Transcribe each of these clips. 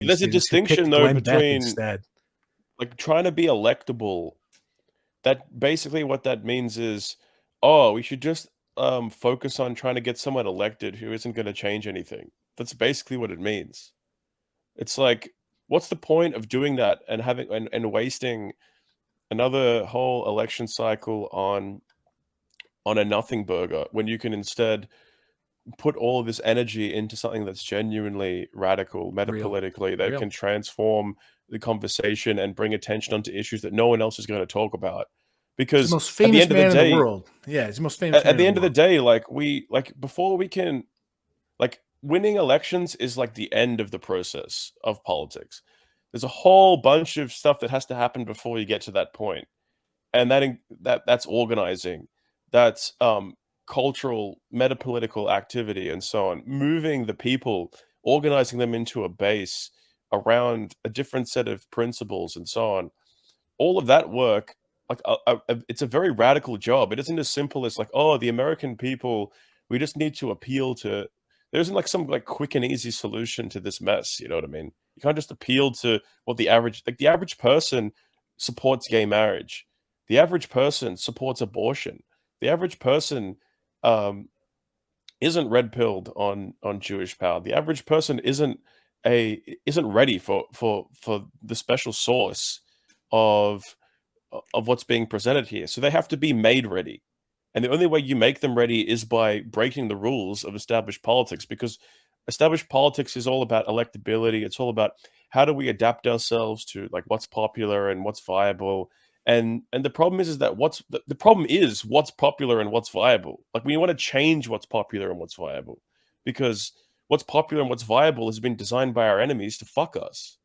these There's a students who distinction picked though Glenn Beck between instead. like trying to be electable. That basically what that means is, oh, we should just focus on trying to get someone elected who isn't going to change anything. That's basically what it means. It's like, what's the point of doing that and having and wasting another whole election cycle on a nothing burger when you can instead put all of this energy into something that's genuinely radical, Real. metapolitically, that Real. can transform the conversation and bring attention onto issues that no one else is going to talk about. He's the Because most at the famous end of the man in the day, world. Yeah, he's the most famous at man the in the end of the world. day, like before we can like winning elections is like the end of the process of politics. There's a whole bunch of stuff that has to happen before you get to that point, and that's organizing, that's cultural, metapolitical activity, and so on. Moving the people, organizing them into a base around a different set of principles, and so on. All of that work, like it's a very radical job. It isn't as simple as like, oh, the American people, we just need to appeal to. There isn't like some like quick and easy solution to this mess. You know what I mean? You can't just appeal to what the average person supports gay marriage. The average person supports abortion. The average person um, isn't red pilled on Jewish power. The average person isn't ready for the special sauce of of what's being presented here. So they have to be made ready. And the only way you make them ready is by breaking the rules of established politics, because established politics is all about electability. It's all about how do we adapt ourselves to like what's popular and what's viable. And the problem is that the problem is what's popular and what's viable. Like we want to change what's popular and what's viable, because what's popular and what's viable has been designed by our enemies to fuck us.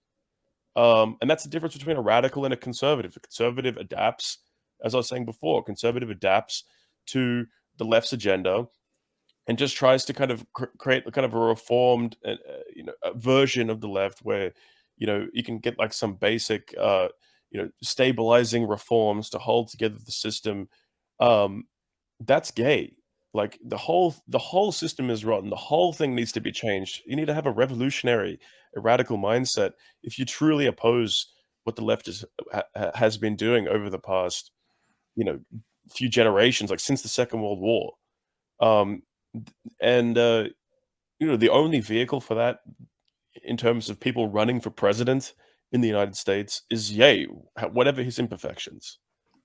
And that's the difference between a radical and a conservative. A conservative adapts, as I was saying before, a conservative adapts to the left's agenda and just tries to kind of create a kind of a reformed, a version of the left where, you can get like some basic, stabilizing reforms to hold together the system. Um, that's gay. Like the whole system is rotten. The whole thing needs to be changed. You need to have a revolutionary, a radical mindset if you truly oppose what the left has been doing over the past, you know, few generations, like since the Second World War. Um, and the only vehicle for that in terms of people running for president in the United States is Ye, whatever his imperfections.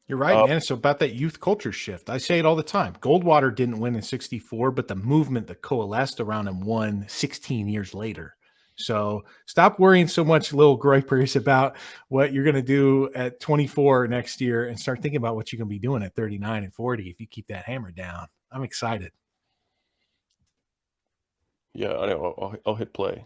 You're right, Uh, man. It's about that youth culture shift. I say it all the time. Goldwater didn't win in 64, but the movement that coalesced around him won 16 years later. So stop worrying so much, little gripers, about what you're going to do at 24 next year and start thinking about what you're going to be doing at 39 and 40 if you keep that hammer down. I'm excited. yeah, I know. I'll hit play.